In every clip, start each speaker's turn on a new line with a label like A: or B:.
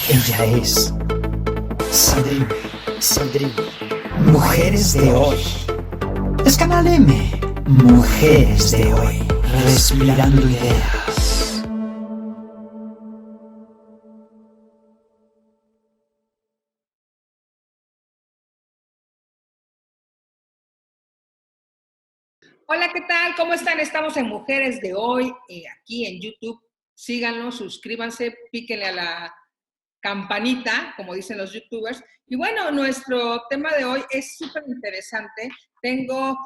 A: Ella es Sandrine, Sandrine, Mujeres de Hoy. Es Canal M, Mujeres de Hoy, respirando ideas.
B: Hola, ¿qué tal? ¿Cómo están? Estamos en Mujeres de Hoy, aquí en YouTube. Síganos, suscríbanse, píquenle a la campanita, como dicen los youtubers. Y bueno, nuestro tema de hoy es súper interesante. Tengo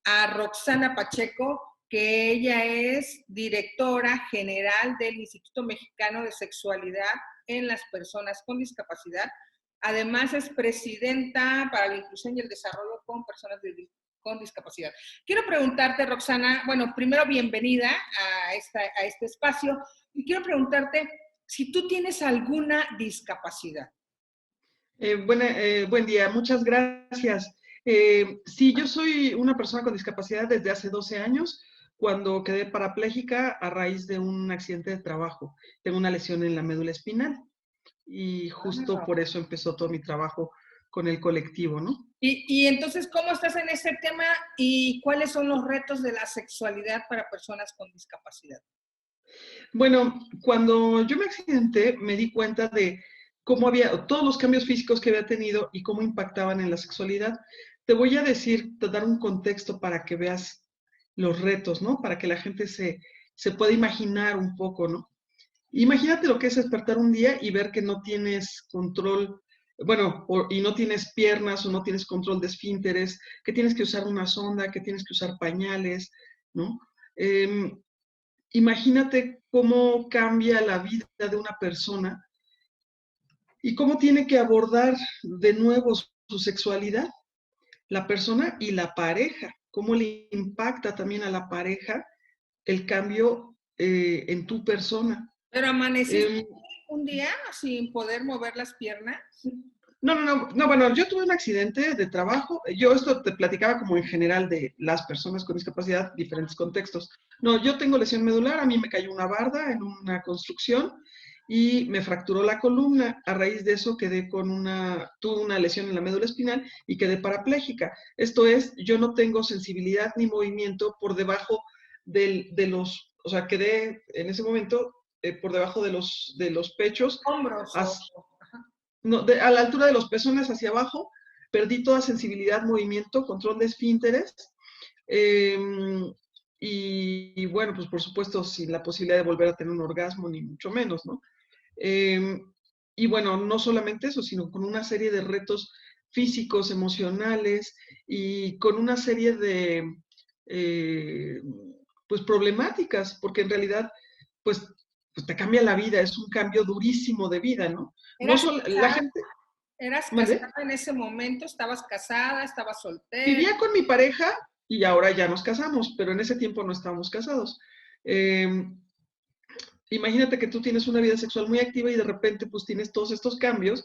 B: a Roxana Pacheco, que ella es directora general del Instituto Mexicano de Sexualidad en las Personas con Discapacidad. Además, es presidenta para la inclusión y el desarrollo con personas con discapacidad. Quiero preguntarte, Roxana, bueno, primero bienvenida a este espacio, y quiero preguntarte si tú tienes alguna discapacidad.
C: Buen día, muchas gracias. Sí, yo soy una persona con discapacidad desde hace 12 años, cuando quedé parapléjica a raíz de un accidente de trabajo. Tengo una lesión en la médula espinal y justo por eso empezó todo mi trabajo con el colectivo, ¿no?
B: Y entonces, ¿cómo estás en ese tema y cuáles son los retos de la sexualidad para personas con discapacidad?
C: Bueno, cuando yo me accidenté, me di cuenta de cómo había todos los cambios físicos que había tenido y cómo impactaban en la sexualidad. Te voy a decir, te dar un contexto para que veas los retos, ¿no? Para que la gente se pueda imaginar un poco, ¿no? Imagínate lo que es despertar un día y ver que no tienes control, bueno, y no tienes piernas o no tienes control de esfínteres, que tienes que usar una sonda, que tienes que usar pañales, ¿no? Imagínate cómo cambia la vida de una persona y cómo tiene que abordar de nuevo su sexualidad, la persona y la pareja, cómo le impacta también a la pareja el cambio en tu persona.
B: ¿Pero amaneciste
C: Eh,
B: un día sin poder mover las piernas?
C: no, bueno, yo tuve un accidente de trabajo. Yo esto te platicaba como en general de las personas con discapacidad, diferentes contextos. No, yo tengo lesión medular, a mí me cayó una barda en una construcción y me fracturó la columna. A raíz de eso tuve una lesión en la médula espinal y quedé parapléjica. Esto es, yo no tengo sensibilidad ni movimiento por debajo o sea, quedé en ese momento por debajo de los pechos.
B: Hombros o...
C: No, a la altura de los pezones hacia abajo, perdí toda sensibilidad, movimiento, control de esfínteres. Eh, y bueno, pues por supuesto, sin la posibilidad de volver a tener un orgasmo, ni mucho menos, ¿no? Eh, y bueno, no solamente eso, sino con una serie de retos físicos, emocionales y con una serie de eh, pues problemáticas, porque en realidad pues, pues te cambia la vida, es un cambio durísimo de vida, ¿no? No
B: ¿Eras
C: solo la
B: casada?
C: gente,
B: ¿Eras
C: ¿mande?
B: casada en ese momento? ¿Estabas casada? ¿Estabas soltera?
C: Vivía con mi pareja y ahora ya nos casamos, pero en ese tiempo no estábamos casados. Eh, Imagínate que tú tienes una vida sexual muy activa y de repente pues tienes todos estos cambios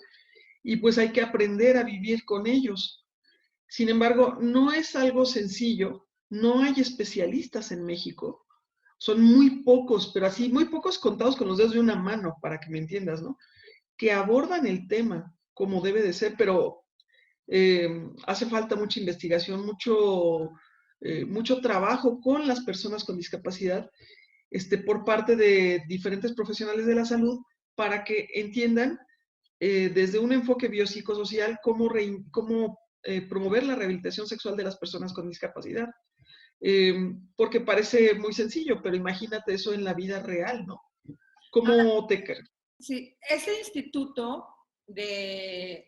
C: y pues hay que aprender a vivir con ellos. Sin embargo, no es algo sencillo, no hay especialistas en México, son muy pocos, pero así muy pocos contados con los dedos de una mano, para que me entiendas, ¿no? Que abordan el tema como debe de ser, pero hace falta mucha investigación, mucho trabajo con las personas con discapacidad por parte de diferentes profesionales de la salud para que entiendan desde un enfoque biopsicosocial cómo promover la rehabilitación sexual de las personas con discapacidad. Porque parece muy sencillo, pero imagínate eso en la vida real, ¿no? ¿Cómo te...
B: Sí, ese instituto de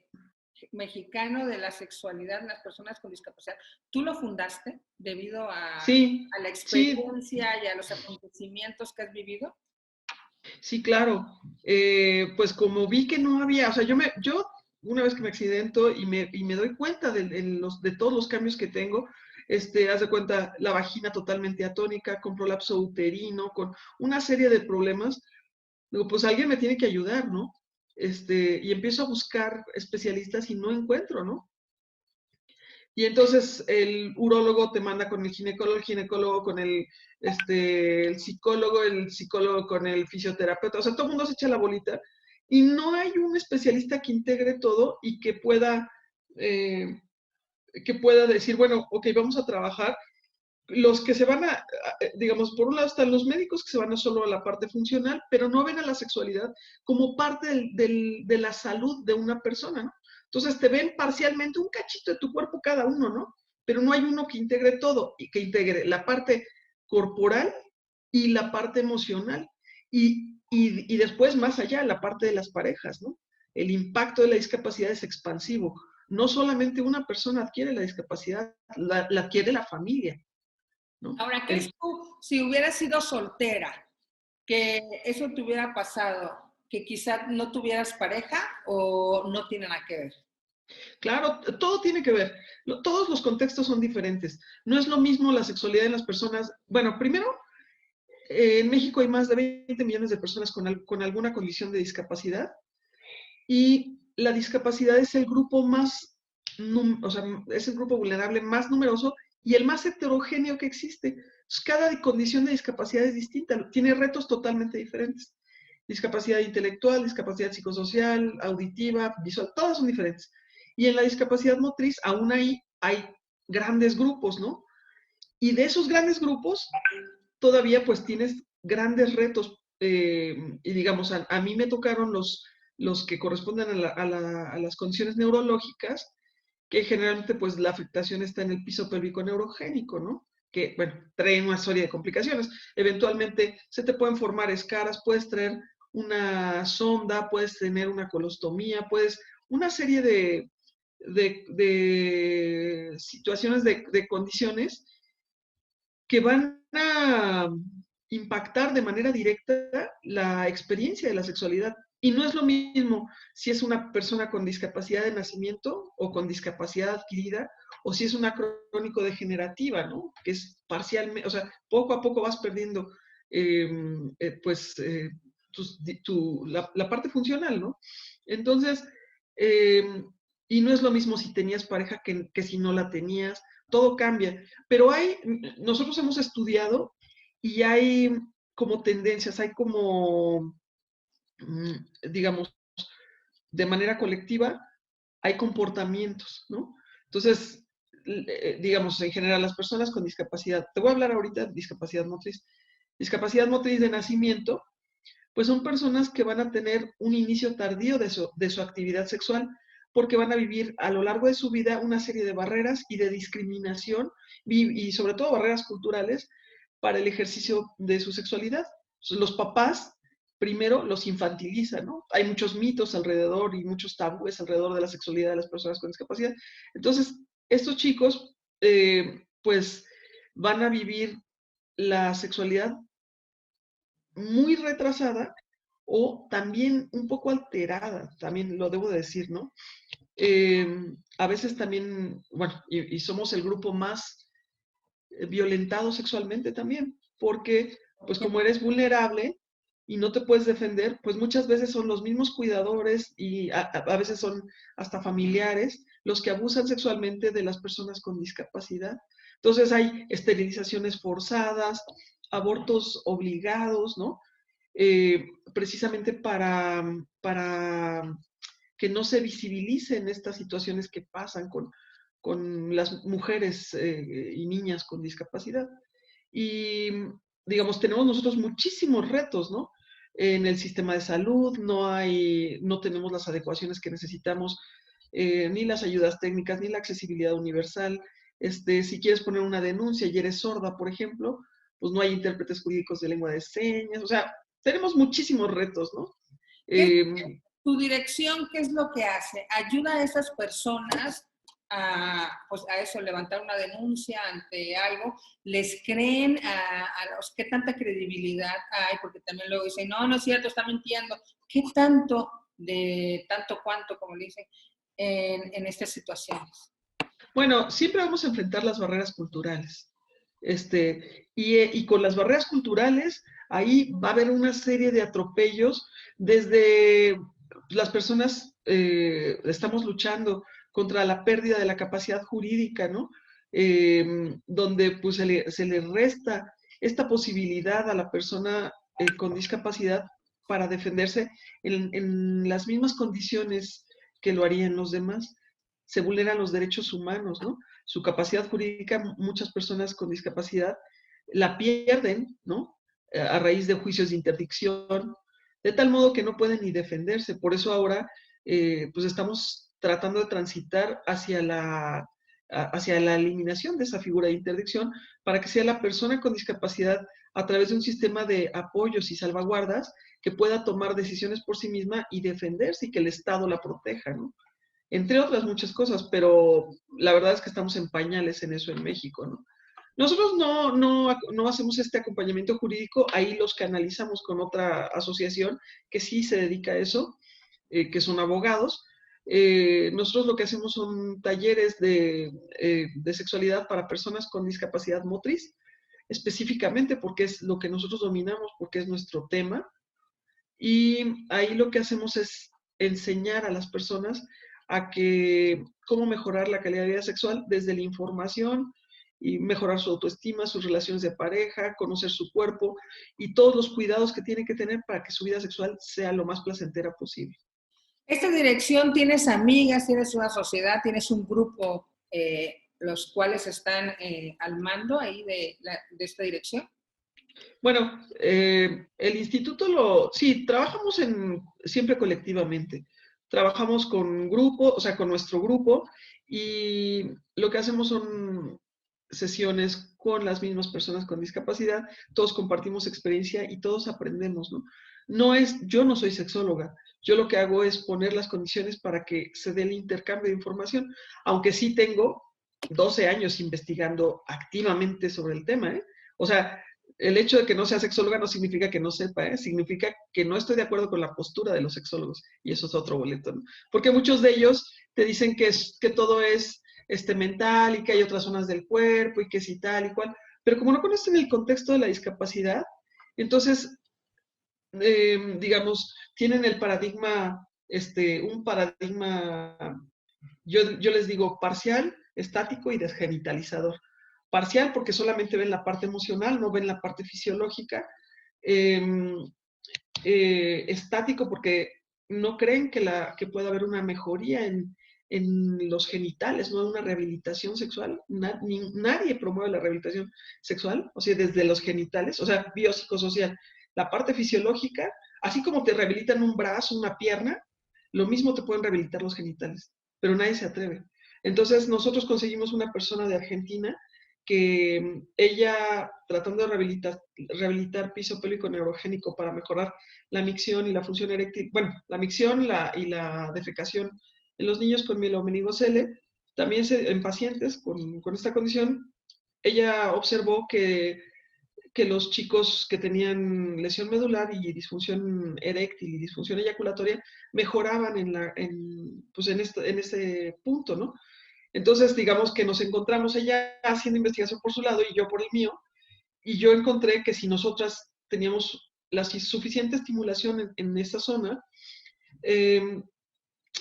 B: mexicano de la sexualidad en las personas con discapacidad, ¿tú lo fundaste debido
C: Sí,
B: a la
C: sí,
B: experiencia y a los acontecimientos que has vivido?
C: sí, claro. Pues como vi que no había, o sea, yo una vez que me accidento y me doy cuenta de todos los cambios que tengo, haz de cuenta, la vagina totalmente atónica, con prolapso uterino, con una serie de problemas, digo, pues alguien me tiene que ayudar, ¿no? Y empiezo a buscar especialistas y no encuentro, ¿no? Y entonces el urólogo te manda con el ginecólogo con el psicólogo con el fisioterapeuta, o sea, todo el mundo se echa la bolita y no hay un especialista que integre todo y eh, que pueda decir, bueno, ok, vamos a trabajar. Los que se van digamos, por un lado están los médicos que se van a solo a la parte funcional, pero no ven a la sexualidad como parte de la salud de una persona, ¿no? Entonces te ven parcialmente un cachito de tu cuerpo cada uno, ¿no? Pero no hay uno que integre todo y que integre la parte corporal y la parte emocional. Y después, más allá, la parte de las parejas, ¿no? El impacto de la discapacidad es expansivo. No solamente una persona adquiere la discapacidad, la adquiere la familia, ¿no?
B: Ahora, ¿crees tú, si hubieras sido soltera, que eso te hubiera pasado, que quizás no tuvieras pareja o no tiene nada que ver?
C: Claro, todo tiene que ver. Todos los contextos son diferentes. No es lo mismo la sexualidad en las personas. Bueno, primero, en México hay más de 20 millones de personas con alguna condición de discapacidad y la discapacidad es el grupo más, o sea, es el grupo vulnerable más numeroso y el más heterogéneo que existe. Entonces, cada condición de discapacidad es distinta, tiene retos totalmente diferentes. Discapacidad intelectual, discapacidad psicosocial, auditiva, visual, todas son diferentes. Y en la discapacidad motriz aún hay grandes grupos, ¿no? Y de esos grandes grupos todavía pues tienes grandes retos. Y digamos, a mí me tocaron los que corresponden a las condiciones neurológicas, que generalmente pues la afectación está en el piso pélvico neurogénico, ¿no? Que, bueno, traen una serie de complicaciones. Eventualmente se te pueden formar escaras, puedes traer una sonda, puedes tener una colostomía, una serie de situaciones, de condiciones que van a impactar de manera directa la experiencia de la sexualidad. Y no es lo mismo si es una persona con discapacidad de nacimiento o con discapacidad adquirida, o si es una crónico-degenerativa, ¿no? Que es parcialmente, o sea, poco a poco vas perdiendo, pues, la parte funcional, ¿no? Entonces, eh, y no es lo mismo si tenías pareja que si no la tenías, todo cambia. Pero nosotros hemos estudiado y hay como tendencias, hay como, digamos, de manera colectiva, hay comportamientos, ¿no? Entonces, digamos, en general, las personas con discapacidad, te voy a hablar ahorita de discapacidad motriz de nacimiento, pues son personas que van a tener un inicio tardío de su actividad sexual, porque van a vivir a lo largo de su vida una serie de barreras y de discriminación y sobre todo barreras culturales para el ejercicio de su sexualidad. Los papás primero los infantilizan, ¿no? Hay muchos mitos alrededor y muchos tabúes alrededor de la sexualidad de las personas con discapacidad. Entonces, estos chicos, pues, van a vivir la sexualidad muy retrasada o también un poco alterada, también lo debo decir, ¿no? A veces también, bueno, y somos el grupo más violentado sexualmente también, porque pues como eres vulnerable y no te puedes defender, pues muchas veces son los mismos cuidadores y a veces son hasta familiares los que abusan sexualmente de las personas con discapacidad. Entonces hay esterilizaciones forzadas, abortos obligados, ¿no? Precisamente para que no se visibilicen estas situaciones que pasan con las mujeres y niñas con discapacidad. Y, digamos, tenemos nosotros muchísimos retos, ¿no? En el sistema de salud no tenemos las adecuaciones que necesitamos, ni las ayudas técnicas, ni la accesibilidad universal. Si quieres poner una denuncia y eres sorda, por ejemplo, pues no hay intérpretes jurídicos de lengua de señas. O sea, tenemos muchísimos retos, ¿no?
B: ¿Tu dirección qué es lo que hace? ¿Ayuda a esas personas pues a eso, levantar una denuncia ante algo? ¿Les creen a los qué tanta credibilidad hay? Porque también luego dicen, no, no es cierto, está mintiendo. ¿Qué tanto de tanto cuánto, como le dicen, en estas situaciones?
C: Bueno, siempre vamos a enfrentar las barreras culturales. Y con las barreras culturales, ahí va a haber una serie de atropellos desde las personas, estamos luchando contra la pérdida de la capacidad jurídica, ¿no? Donde pues se le resta esta posibilidad a la persona con discapacidad para defenderse en las mismas condiciones que lo harían los demás. Se vulneran los derechos humanos, ¿no? Su capacidad jurídica, muchas personas con discapacidad la pierden, ¿no? A raíz de juicios de interdicción, de tal modo que no pueden ni defenderse. Por eso ahora, pues estamos tratando de transitar hacia la eliminación de esa figura de interdicción para que sea la persona con discapacidad, a través de un sistema de apoyos y salvaguardas, que pueda tomar decisiones por sí misma y defenderse y que el Estado la proteja, ¿no? Entre otras muchas cosas, pero la verdad es que estamos en pañales en eso en México, ¿no? Nosotros no hacemos este acompañamiento jurídico, ahí los canalizamos con otra asociación que sí se dedica a eso, que son abogados. Nosotros lo que hacemos son talleres de sexualidad para personas con discapacidad motriz, específicamente porque es lo que nosotros dominamos, porque es nuestro tema. Y ahí lo que hacemos es enseñar a las personas a que cómo mejorar la calidad de vida sexual desde la información y mejorar su autoestima, sus relaciones de pareja, conocer su cuerpo y todos los cuidados que tienen que tener para que su vida sexual sea lo más placentera posible.
B: Esta dirección, ¿tienes amigas, tienes una sociedad, tienes un grupo, los cuales están al mando ahí de esta dirección?
C: Bueno, el instituto sí, trabajamos siempre colectivamente. Trabajamos con grupo, o sea, con nuestro grupo, y lo que hacemos son sesiones con las mismas personas con discapacidad, todos compartimos experiencia y todos aprendemos, ¿no? Yo no soy sexóloga, yo lo que hago es poner las condiciones para que se dé el intercambio de información, aunque sí tengo 12 años investigando activamente sobre el tema, ¿eh? O sea, el hecho de que no sea sexóloga no significa que no sepa, ¿eh? Significa que no estoy de acuerdo con la postura de los sexólogos, y eso es otro boleto, ¿no? Porque muchos de ellos te dicen que todo es mental y que hay otras zonas del cuerpo y que si tal y cual, pero como no conocen el contexto de la discapacidad, entonces, digamos, tienen el paradigma, un paradigma, yo les digo parcial, estático y desgenitalizador. Parcial porque solamente ven la parte emocional, no ven la parte fisiológica. Estático porque no creen que pueda haber una mejoría en los genitales, no una rehabilitación sexual. Nadie promueve la rehabilitación sexual, o sea, desde los genitales, o sea, biopsicosocial. La parte fisiológica, así como te rehabilitan un brazo, una pierna, lo mismo te pueden rehabilitar los genitales, pero nadie se atreve. Entonces, nosotros conseguimos una persona de Argentina que ella, tratando de rehabilitar piso pélvico neurogénico para mejorar la micción y la función eréctil, bueno, la micción y la defecación en los niños con mielomeningocele, también en pacientes con esta condición, ella observó que los chicos que tenían lesión medular y disfunción eréctil y disfunción eyaculatoria mejoraban en ese punto, ¿no? Entonces, digamos que nos encontramos ella haciendo investigación por su lado y yo por el mío, y yo encontré que si nosotras teníamos la suficiente estimulación en esa zona,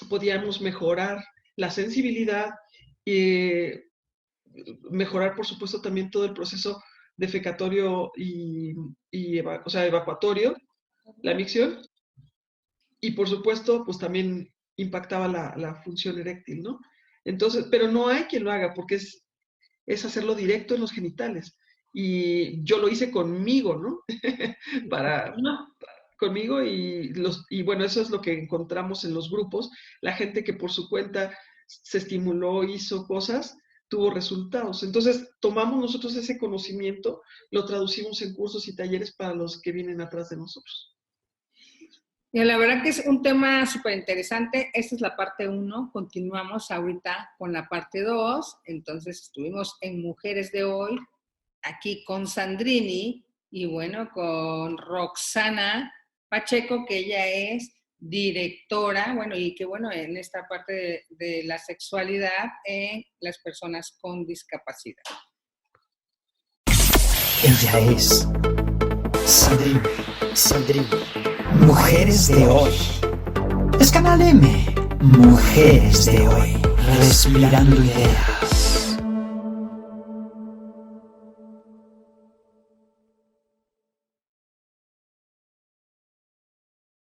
C: podíamos mejorar la sensibilidad y mejorar, por supuesto, también todo el proceso defecatorio o sea, evacuatorio, la micción, y por supuesto, pues también impactaba la función eréctil, ¿no? Entonces, pero no hay quien lo haga porque es hacerlo directo en los genitales. Y yo lo hice conmigo, ¿no? Conmigo y bueno, eso es lo que encontramos en los grupos. La gente que por su cuenta se estimuló, hizo cosas, tuvo resultados. Entonces, tomamos nosotros ese conocimiento, lo traducimos en cursos y talleres para los que vienen atrás de nosotros.
B: Y la verdad que es un tema súper interesante. Esta es la parte 1. Continuamos ahorita con la parte 2. Entonces estuvimos en Mujeres de Hoy, aquí con Sandrini y bueno, con Roxana Pacheco, que ella es directora, bueno, y que bueno, en esta parte de la sexualidad en las personas con discapacidad.
A: Ella es Sandrini. Mujeres de Hoy. Es Canal M. Mujeres de Hoy. Respirando ideas.